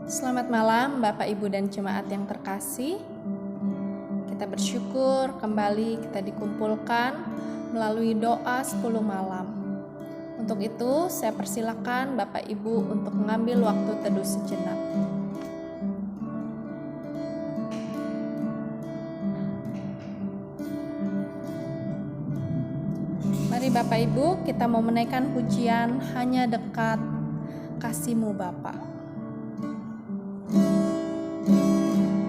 Selamat malam Bapak Ibu dan jemaat yang terkasih. Kita bersyukur kembali kita dikumpulkan melalui doa 10 malam. Untuk itu saya persilakan Bapak Ibu untuk mengambil waktu teduh sejenak. Mari Bapak Ibu, kita mau menaikkan pujian Hanya Dekat Kasih-Mu Bapa.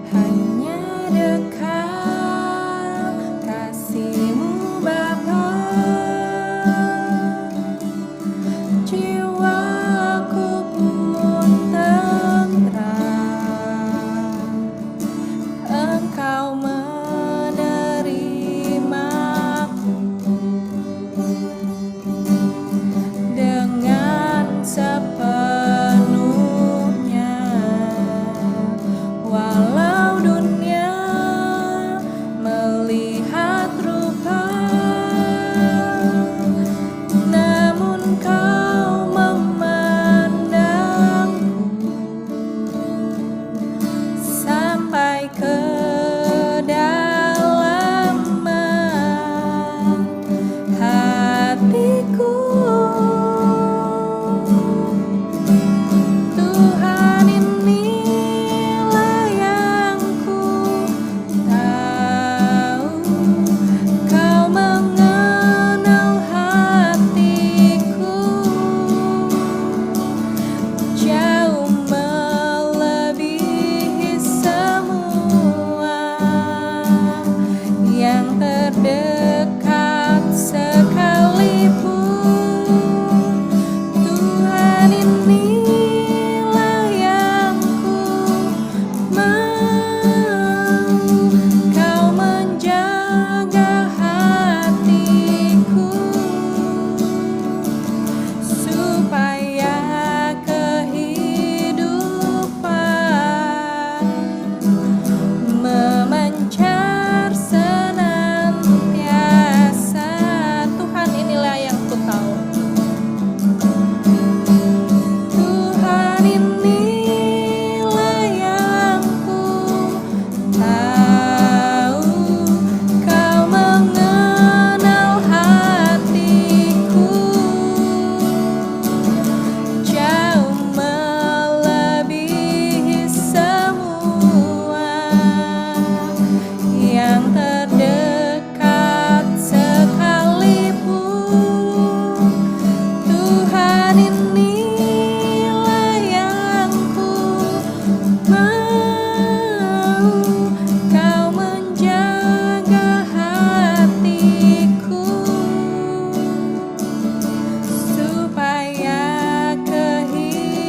Hanya dekat kasih-Mu Bapa, jiwaku pun tentram. Engkau menerimaku dengan sepenuhnya, walau dunia melihat rupa, namun Kau memandangku sampai kedalaman hatiku. Tuhan, inilah yang ku tahu, Kau mengenal hatiku jauh melebihi semua yang terdekat sekalipun. Tuhan, inilah yang ku mau, Kau menjaga hatiku supaya kehidupan memancar senantiasa. Tuhan, inilah yang ku tahu. Tuhan, inilah yang ku tahu, Kau mengenal hatiku jauh melebihi semua yang terdekat sekalipun. Tuhan, inilah yang ku mau, Kau menjaga hatiku supaya kehidupan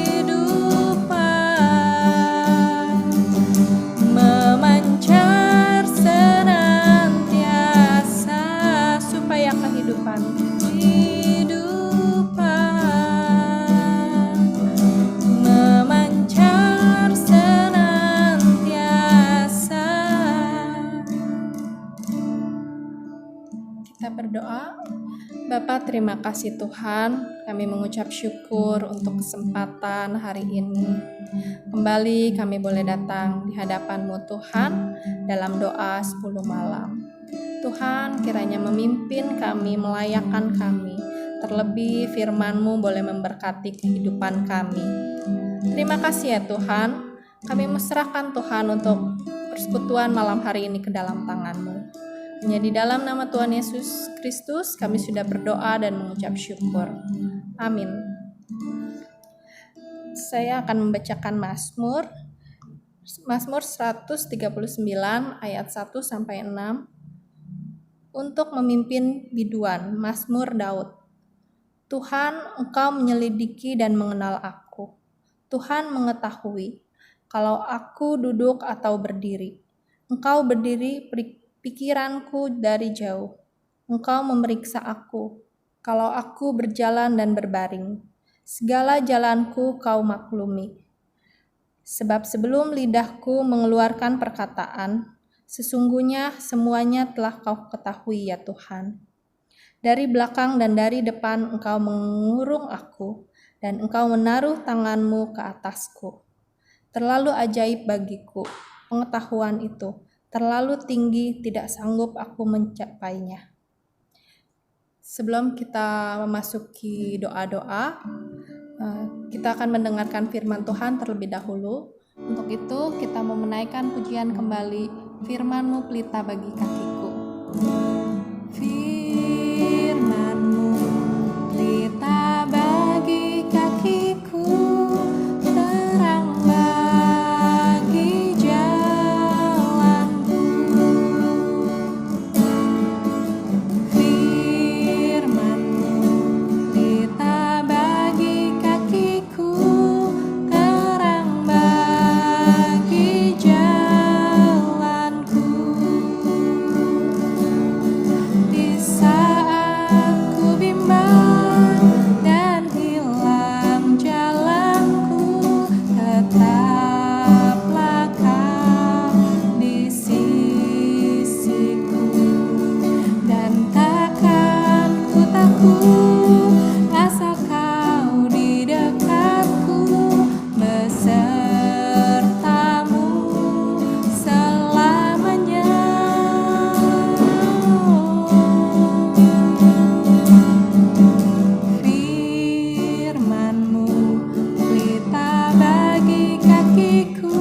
memancar senantiasa, supaya kehidupan memancar senantiasa. Kita berdoa. Bapa, terima kasih Tuhan, kami mengucap syukur untuk kesempatan hari ini. Kembali kami boleh datang di hadapan-Mu Tuhan dalam doa 10 malam. Tuhan, kiranya memimpin kami, melayakkan kami. Terlebih firman-Mu boleh memberkati kehidupan kami. Terima kasih ya Tuhan, kami menyerahkan Tuhan untuk persekutuan malam hari ini ke dalam tangan-Mu. Hanya di dalam nama Tuhan Yesus Kristus kami sudah berdoa dan mengucap syukur. Amin. Saya akan membacakan Mazmur 139 ayat 1 sampai 6 untuk memimpin biduan. Mazmur Daud. Tuhan, Engkau menyelidiki dan mengenal aku. Tuhan mengetahui kalau aku duduk atau berdiri. Engkau berdiri pikiranku dari jauh. Engkau memeriksa aku kalau aku berjalan dan berbaring. Segala jalanku Kau maklumi. Sebab sebelum lidahku mengeluarkan perkataan, sesungguhnya semuanya telah Kau ketahui ya Tuhan. Dari belakang dan dari depan Engkau mengurung aku, dan Engkau menaruh tangan-Mu ke atasku. terlalu ajaib bagiku. Pengetahuan itu terlalu tinggi, tidak sanggup aku mencapainya. Sebelum kita memasuki doa-doa, kita akan mendengarkan firman Tuhan terlebih dahulu. Untuk itu kita mau menaikkan pujian kembali, firman-Mu pelita bagi kakiku. Firman-Mu pelita bagi kakiku, terang bagi jalanku. Firman-Mu pelita bagi kakiku, terang bagi jalanku. Di saat ku bimbang dan hilang jalanku, tetaplah Kau di sisiku. Dan takkan ku takut asal Kau di dekatku, besertamu selamanya. Firman-Mu pelita bagi kakiku,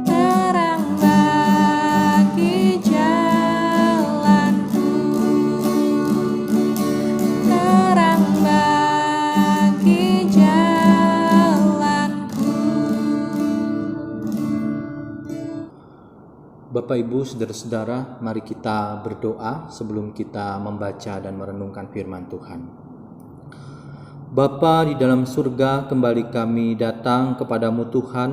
terang bagi jalanku. Terang bagi jalanku. Bapak, Ibu, saudara-saudara, mari kita berdoa sebelum kita membaca dan merenungkan firman Tuhan. Bapa di dalam surga, kembali kami datang kepadamu Tuhan.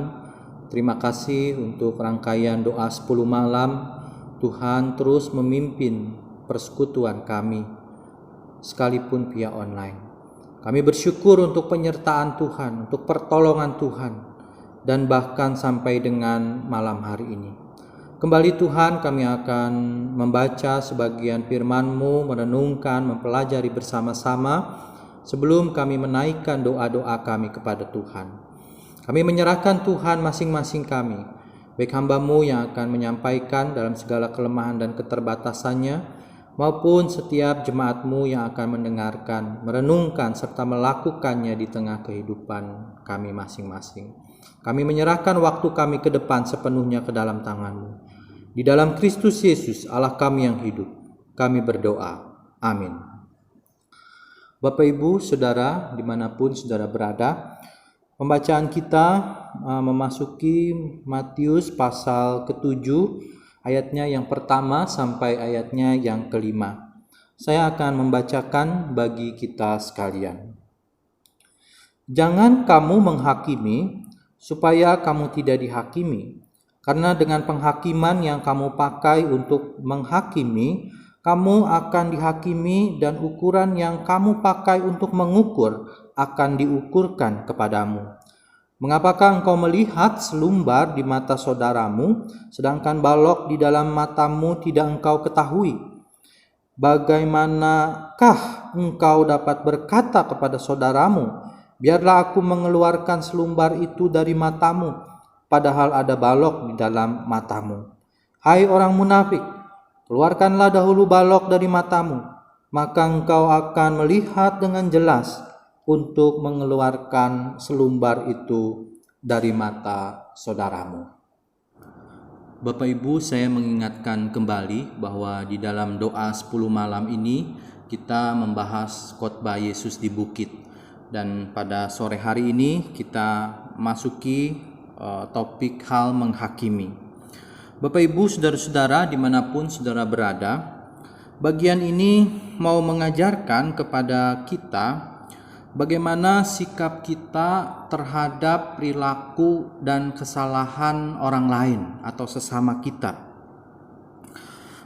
Terima kasih untuk rangkaian doa 10 malam. Tuhan terus memimpin persekutuan kami, sekalipun via online. Kami bersyukur untuk penyertaan Tuhan, untuk pertolongan Tuhan, dan bahkan sampai dengan malam hari ini. Kembali Tuhan, kami akan membaca sebagian firman-Mu, merenungkan, mempelajari bersama-sama sebelum kami menaikkan doa-doa kami kepada Tuhan. Kami menyerahkan Tuhan masing-masing kami, baik hamba-Mu yang akan menyampaikan dalam segala kelemahan dan keterbatasannya, maupun setiap jemaat-Mu yang akan mendengarkan, merenungkan, serta melakukannya di tengah kehidupan kami masing-masing. Kami menyerahkan waktu kami ke depan sepenuhnya ke dalam tangan-Mu. Di dalam Kristus Yesus, Allah kami yang hidup, kami berdoa. Amin. Bapak, Ibu, Saudara, dimanapun Saudara berada, pembacaan kita memasuki Matius pasal ke-7, ayatnya yang pertama sampai ayatnya yang kelima. Saya akan membacakan bagi kita sekalian. Jangan kamu menghakimi, supaya kamu tidak dihakimi. Karena dengan penghakiman yang kamu pakai untuk menghakimi, kamu akan dihakimi, dan ukuran yang kamu pakai untuk mengukur akan diukurkan kepadamu. Mengapakah engkau melihat selumbar di mata saudaramu, sedangkan balok di dalam matamu tidak engkau ketahui? Bagaimanakah engkau dapat berkata kepada saudaramu, biarlah aku mengeluarkan selumbar itu dari matamu, padahal ada balok di dalam matamu? Hai orang munafik, keluarkanlah dahulu balok dari matamu, maka engkau akan melihat dengan jelas untuk mengeluarkan selumbar itu dari mata saudaramu. Bapak, Ibu, saya mengingatkan kembali bahwa di dalam doa 10 malam ini kita membahas khotbah Yesus di bukit. Dan pada sore hari ini kita masuki topik hal menghakimi. Bapak, Ibu, saudara-saudara, dimanapun saudara berada, bagian ini mau mengajarkan kepada kita bagaimana sikap kita terhadap perilaku dan kesalahan orang lain atau sesama kita.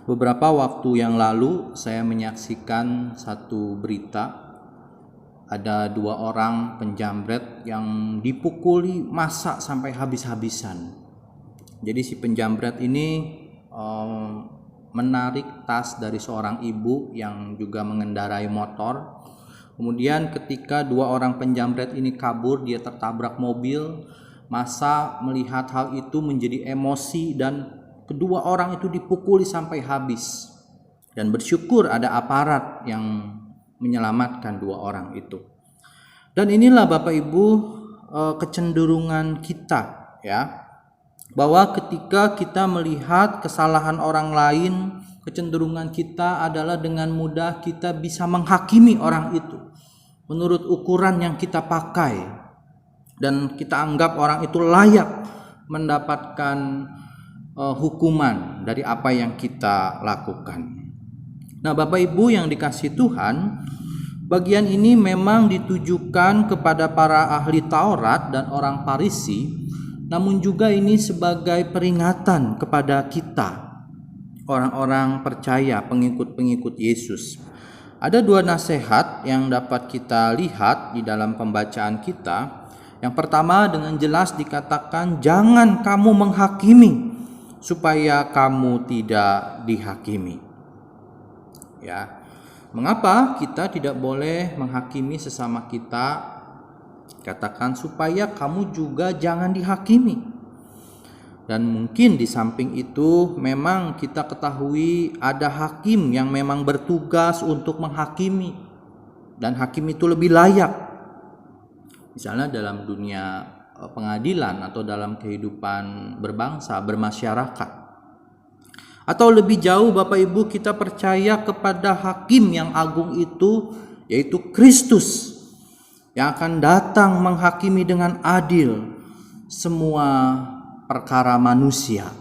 Beberapa waktu yang lalu saya menyaksikan satu berita. Ada 2 orang penjamret yang dipukuli massa sampai habis-habisan. Jadi si penjamret ini menarik tas dari seorang ibu yang juga mengendarai motor. Kemudian ketika 2 orang penjamret ini kabur, dia tertabrak mobil. masa melihat hal itu menjadi emosi dan kedua orang itu dipukuli sampai habis. Dan bersyukur ada aparat yang menyelamatkan dua orang itu. Dan inilah Bapak Ibu kecenderungan kita, ya, bahwa ketika kita melihat kesalahan orang lain, kecenderungan kita adalah dengan mudah kita bisa menghakimi orang itu menurut ukuran yang kita pakai, dan kita anggap orang itu layak mendapatkan hukuman dari apa yang kita lakukan. Nah, Bapak Ibu yang dikasihi Tuhan, bagian ini memang ditujukan kepada para ahli Taurat dan orang Farisi, namun juga ini sebagai peringatan kepada kita, orang-orang percaya, pengikut-pengikut Yesus. Ada dua nasihat yang dapat kita lihat di dalam pembacaan kita. Yang pertama, dengan jelas dikatakan, jangan kamu menghakimi supaya kamu tidak dihakimi. Ya, mengapa kita tidak boleh menghakimi sesama kita? Katakan supaya kamu juga jangan dihakimi. Dan mungkin di samping itu memang kita ketahui ada hakim yang memang bertugas untuk menghakimi, dan hakim itu lebih layak. Misalnya dalam dunia pengadilan atau dalam kehidupan berbangsa, bermasyarakat. Atau lebih jauh Bapak Ibu, kita percaya kepada hakim yang agung itu, yaitu Kristus, yang akan datang menghakimi dengan adil semua perkara manusia.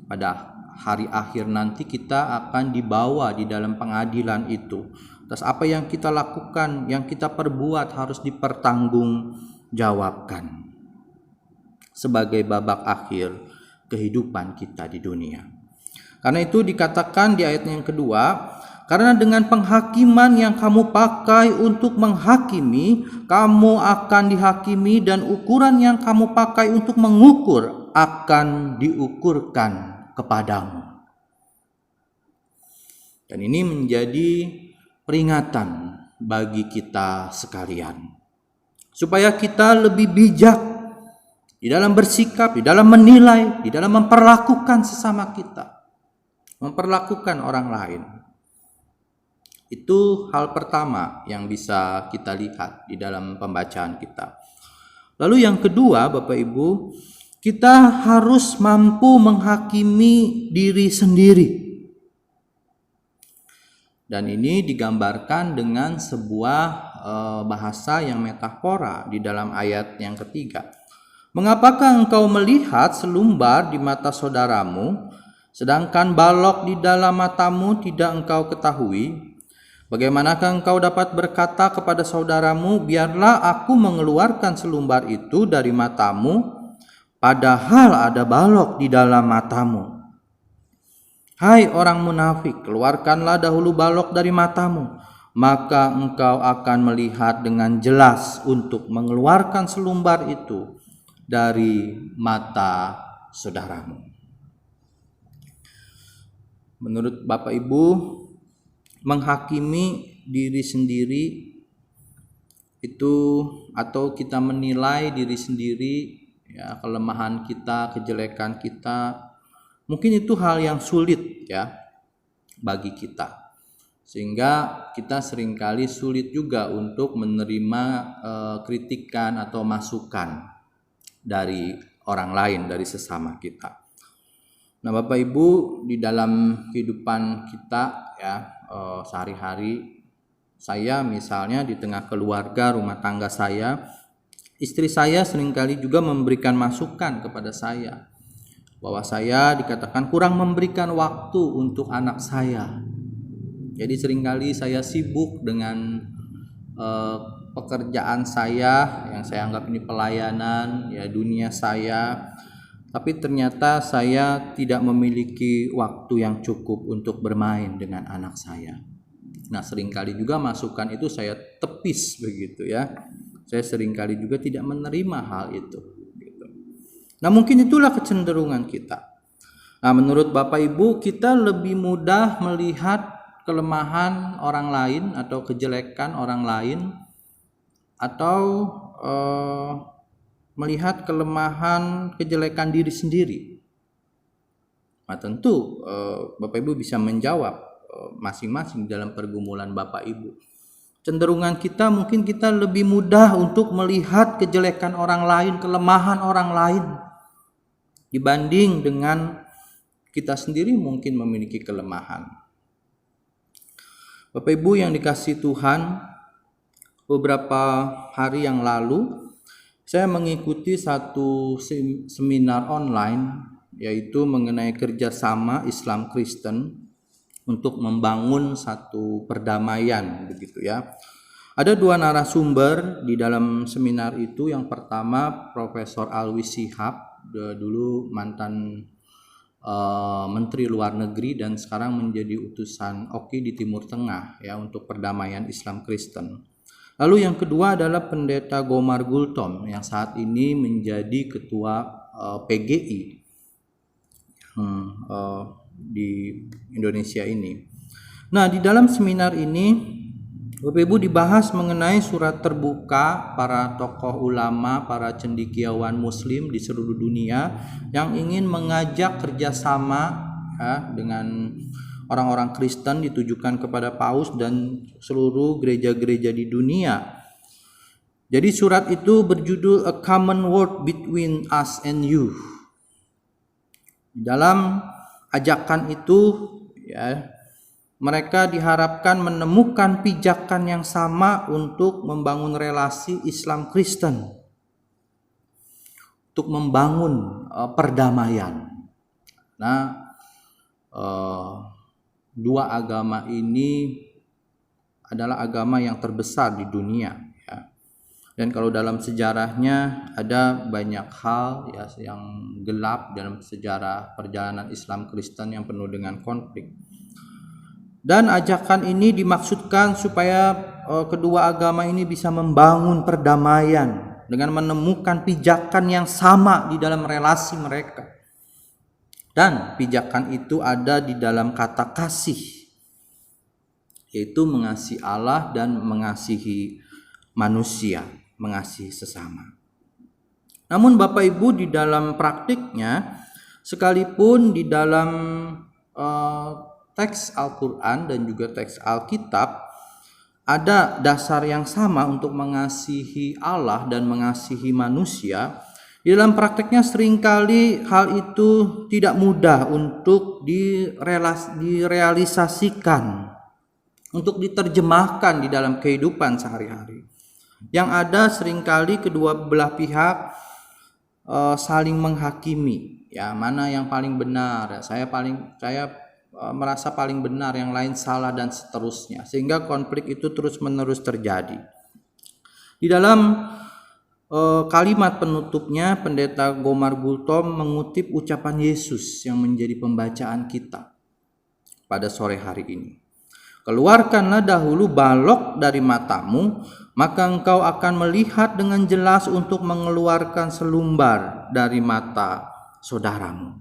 Pada hari akhir nanti kita akan dibawa di dalam pengadilan itu. Atas apa yang kita lakukan, yang kita perbuat harus dipertanggungjawabkan sebagai babak akhir kehidupan kita di dunia. Karena itu dikatakan di ayat yang kedua, karena dengan penghakiman yang kamu pakai untuk menghakimi, kamu akan dihakimi, dan ukuran yang kamu pakai untuk mengukur akan diukurkan kepadamu. Dan ini menjadi peringatan bagi kita sekalian, supaya kita lebih bijak di dalam bersikap, di dalam menilai, di dalam memperlakukan sesama kita, memperlakukan orang lain. Itu hal pertama yang bisa kita lihat di dalam pembacaan kita. Lalu yang kedua, Bapak Ibu, kita harus mampu menghakimi diri sendiri. Dan ini digambarkan dengan sebuah bahasa yang metafora di dalam ayat yang ketiga. Mengapakah engkau melihat selumbar di mata saudaramu, sedangkan balok di dalam matamu tidak engkau ketahui? Bagaimanakah engkau dapat berkata kepada saudaramu, biarlah aku mengeluarkan selumbar itu dari matamu, padahal ada balok di dalam matamu? Hai orang munafik, keluarkanlah dahulu balok dari matamu, maka engkau akan melihat dengan jelas untuk mengeluarkan selumbar itu dari mata saudaramu. Menurut Bapak Ibu, menghakimi diri sendiri itu, atau kita menilai diri sendiri, ya, kelemahan kita, kejelekan kita, mungkin itu hal yang sulit, ya, bagi kita, sehingga kita seringkali sulit juga untuk menerima kritikan atau masukan dari orang lain, dari sesama kita. Nah, Bapak Ibu, di dalam kehidupan kita, ya, sehari-hari, saya misalnya di tengah keluarga, rumah tangga saya, istri saya seringkali juga memberikan masukan kepada saya, bahwa saya dikatakan kurang memberikan waktu untuk anak saya. Jadi seringkali saya sibuk dengan pekerjaan saya yang saya anggap ini pelayanan, ya, dunia saya, tapi ternyata saya tidak memiliki waktu yang cukup untuk bermain dengan anak saya. Nah, seringkali juga masukan itu saya tepis begitu, ya. Saya seringkali juga tidak menerima hal itu. Nah, mungkin itulah kecenderungan kita. Nah, menurut Bapak Ibu, kita lebih mudah melihat kelemahan orang lain atau kejelekan orang lain, atau melihat kelemahan, kejelekan diri sendiri? Nah, tentu Bapak Ibu bisa menjawab masing-masing dalam pergumulan Bapak Ibu. Cenderungan kita mungkin kita lebih mudah untuk melihat kejelekan orang lain, kelemahan orang lain, dibanding dengan kita sendiri mungkin memiliki kelemahan. Bapak Ibu yang dikasihi Tuhan, beberapa hari yang lalu saya mengikuti satu seminar online, yaitu mengenai kerjasama Islam Kristen untuk membangun satu perdamaian, begitu ya. Ada dua narasumber di dalam seminar itu. Yang pertama Profesor Alwi Shihab, dulu mantan Menteri Luar Negeri dan sekarang menjadi utusan OKI di Timur Tengah ya untuk perdamaian Islam Kristen. Lalu yang kedua adalah Pendeta Gomar Gultom yang saat ini menjadi ketua PGI di Indonesia ini. Nah, di dalam seminar ini Bapak Ibu dibahas mengenai surat terbuka para tokoh ulama, para cendekiawan Muslim di seluruh dunia yang ingin mengajak kerjasama ya, dengan orang-orang Kristen, ditujukan kepada Paus dan seluruh gereja-gereja di dunia. Jadi surat itu berjudul A Common Word Between Us and You. Dalam ajakan itu ya, mereka diharapkan menemukan pijakan yang sama untuk membangun relasi Islam Kristen, untuk membangun perdamaian. Nah, dua agama ini adalah agama yang terbesar di dunia ya. Dan kalau dalam sejarahnya ada banyak hal ya yang gelap dalam sejarah perjalanan Islam Kristen yang penuh dengan konflik. Dan ajakan ini dimaksudkan supaya kedua agama ini bisa membangun perdamaian dengan menemukan pijakan yang sama di dalam relasi mereka. Dan pijakan itu ada di dalam kata kasih, yaitu mengasihi Allah dan mengasihi manusia, mengasihi sesama. Namun Bapak Ibu di dalam praktiknya, sekalipun di dalam teks Al-Quran dan juga teks Alkitab ada dasar yang sama untuk mengasihi Allah dan mengasihi manusia, di dalam prakteknya seringkali hal itu tidak mudah untuk direalisasikan, untuk diterjemahkan di dalam kehidupan sehari-hari. Yang ada seringkali kedua belah pihak saling menghakimi, ya mana yang paling benar, saya merasa paling benar, yang lain salah dan seterusnya, sehingga konflik itu terus-menerus terjadi. Di dalam kalimat penutupnya Pendeta Gomar Gultom mengutip ucapan Yesus yang menjadi pembacaan kita pada sore hari ini. Keluarkanlah dahulu balok dari matamu, maka engkau akan melihat dengan jelas untuk mengeluarkan selumbar dari mata saudaramu.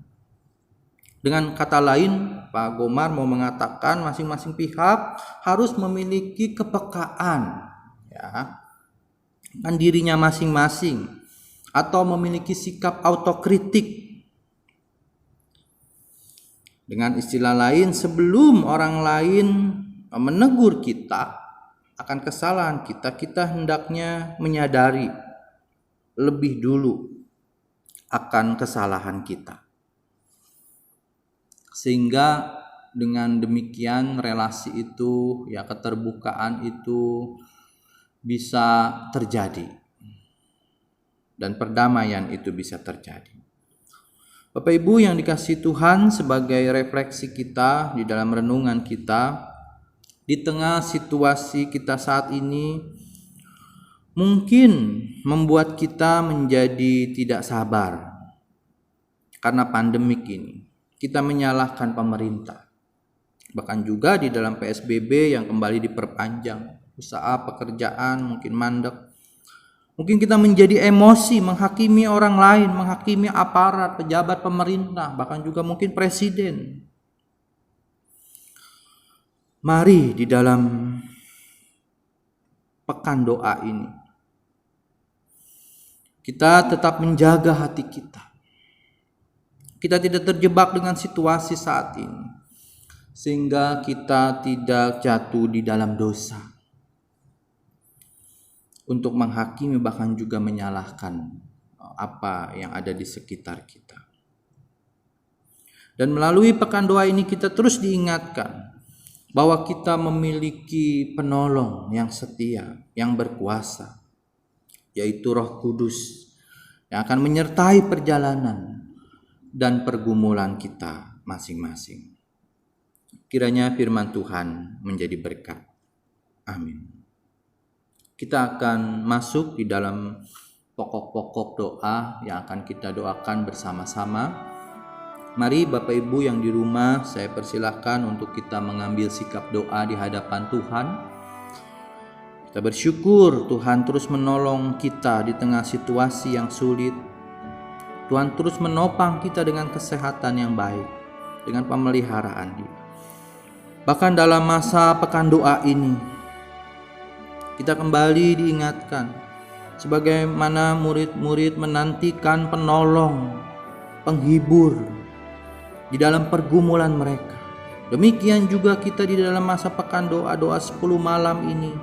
Dengan kata lain, Pak Gomar mau mengatakan masing-masing pihak harus memiliki kepekaan ya, dengan dirinya masing-masing, atau memiliki sikap autokritik. Dengan istilah lain, sebelum orang lain menegur kita akan kesalahan kita, kita hendaknya menyadari lebih dulu akan kesalahan kita. Sehingga dengan demikian relasi itu, ya keterbukaan itu bisa terjadi dan perdamaian itu bisa terjadi. Bapak Ibu yang dikasihi Tuhan, sebagai refleksi kita di dalam renungan kita di tengah situasi kita saat ini mungkin membuat kita menjadi tidak sabar karena pandemik ini. Kita menyalahkan pemerintah, bahkan juga di dalam PSBB yang kembali diperpanjang, usaha pekerjaan mungkin mandek. Mungkin kita menjadi emosi, menghakimi orang lain, menghakimi aparat, pejabat pemerintah, bahkan juga mungkin presiden. Mari di dalam pekan doa ini kita tetap menjaga hati kita. Kita tidak terjebak dengan situasi saat ini, sehingga kita tidak jatuh di dalam dosa untuk menghakimi bahkan juga menyalahkan apa yang ada di sekitar kita. Dan melalui pekan doa ini kita terus diingatkan bahwa kita memiliki penolong yang setia, yang berkuasa, yaitu Roh Kudus yang akan menyertai perjalanan dan pergumulan kita masing-masing. Kiranya firman Tuhan menjadi berkat. Amin. Kita akan masuk di dalam pokok-pokok doa yang akan kita doakan bersama-sama. Mari Bapak Ibu yang di rumah, saya persilahkan untuk kita mengambil sikap doa di hadapan Tuhan. Kita bersyukur Tuhan terus menolong kita di tengah situasi yang sulit. Tuhan terus menopang kita dengan kesehatan yang baik, dengan pemeliharaan Dia. Bahkan dalam masa pekan doa ini, kita kembali diingatkan sebagaimana murid-murid menantikan penolong, penghibur di dalam pergumulan mereka. Demikian juga kita di dalam masa pekan doa 10 malam ini,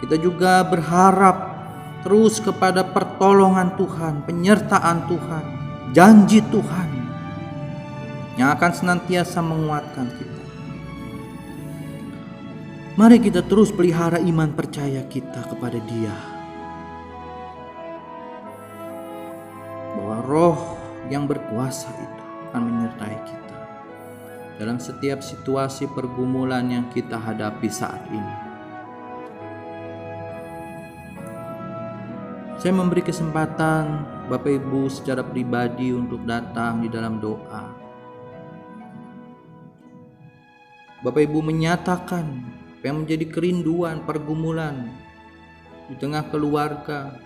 kita juga berharap terus kepada pertolongan Tuhan, penyertaan Tuhan, janji Tuhan yang akan senantiasa menguatkan kita. Mari kita terus pelihara iman percaya kita kepada Dia, bahwa Roh yang berkuasa itu akan menyertai kita dalam setiap situasi pergumulan yang kita hadapi saat ini. Saya memberi kesempatan Bapak Ibu secara pribadi untuk datang di dalam doa. Bapak Ibu menyatakan apa yang menjadi kerinduan, pergumulan di tengah keluarga,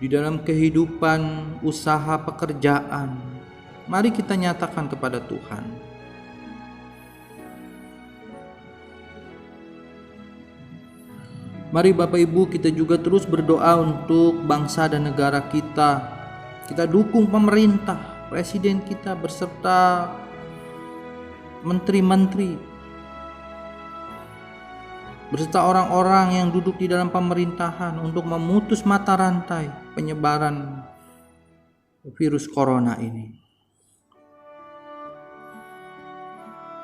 di dalam kehidupan, usaha, pekerjaan. Mari kita nyatakan kepada Tuhan. Mari Bapak Ibu kita juga terus berdoa untuk bangsa dan negara kita. Kita dukung pemerintah, presiden kita berserta menteri-menteri, berserta orang-orang yang duduk di dalam pemerintahan untuk memutus mata rantai penyebaran virus corona ini.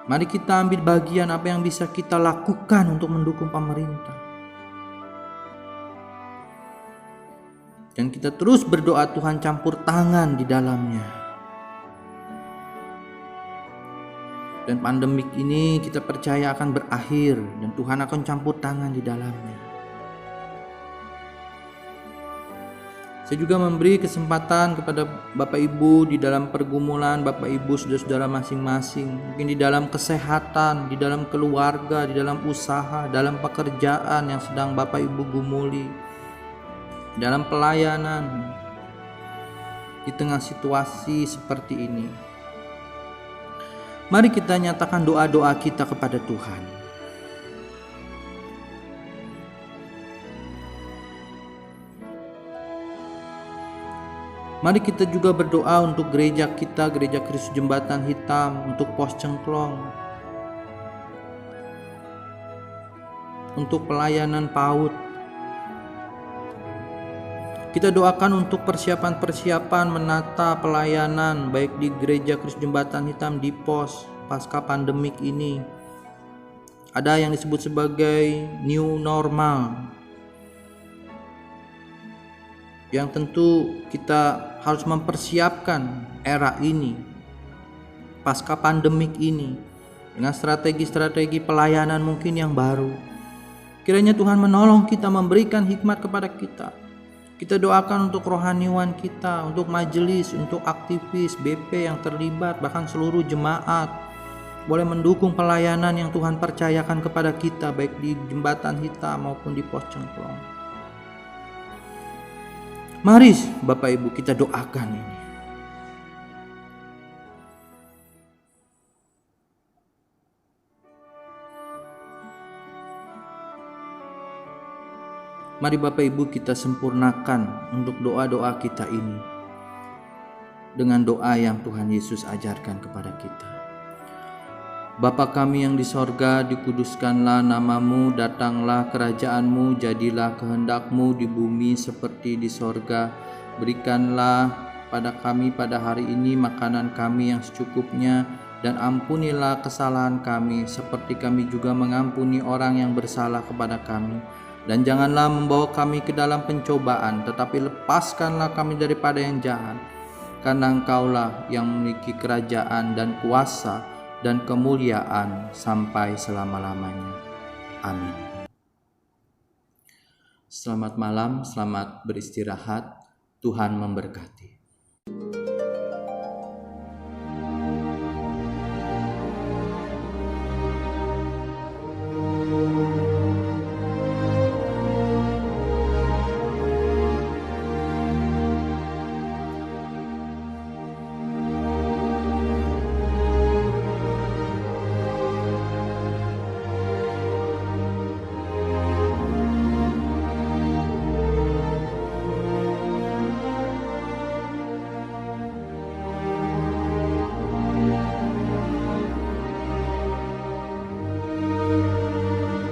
Mari kita ambil bagian apa yang bisa kita lakukan untuk mendukung pemerintah. Dan kita terus berdoa Tuhan campur tangan di dalamnya. Dan pandemik ini kita percaya akan berakhir dan Tuhan akan campur tangan di dalamnya. Saya juga memberi kesempatan kepada Bapak Ibu di dalam pergumulan Bapak Ibu saudara-saudara masing-masing. Mungkin di dalam kesehatan, di dalam keluarga, di dalam usaha, dalam pekerjaan yang sedang Bapak Ibu gumuli, di dalam pelayanan, di tengah situasi seperti ini. Mari kita nyatakan doa-doa kita kepada Tuhan. Mari kita juga berdoa untuk gereja kita, Gereja Kristus Jembatan Hitam, untuk Pos Cengklong, untuk pelayanan PAUD. Kita doakan untuk persiapan-persiapan menata pelayanan baik di Gereja Kristus Jembatan Hitam, di pos pasca pandemik ini. Ada yang disebut sebagai new normal, yang tentu kita harus mempersiapkan era ini pasca pandemik ini dengan strategi-strategi pelayanan mungkin yang baru. Kiranya Tuhan menolong kita, memberikan hikmat kepada kita. Kita doakan untuk rohaniwan kita, untuk majelis, untuk aktivis BP yang terlibat, bahkan seluruh jemaat boleh mendukung pelayanan yang Tuhan percayakan kepada kita, baik di Jembatan Hitam maupun di Pos Cengklong. Mari Bapak Ibu kita doakan ini. Mari Bapak Ibu kita sempurnakan untuk doa-doa kita ini dengan doa yang Tuhan Yesus ajarkan kepada kita. Bapa kami yang di sorga, dikuduskanlah namamu, datanglah kerajaanmu, jadilah kehendakmu di bumi seperti di sorga. Berikanlah pada kami pada hari ini makanan kami yang secukupnya, dan ampunilah kesalahan kami seperti kami juga mengampuni orang yang bersalah kepada kami. Dan janganlah membawa kami ke dalam pencobaan, tetapi lepaskanlah kami daripada yang jahat. Karena Engkaulah yang memiliki kerajaan dan kuasa dan kemuliaan sampai selama-lamanya. Amin. Selamat malam, selamat beristirahat. Tuhan memberkati.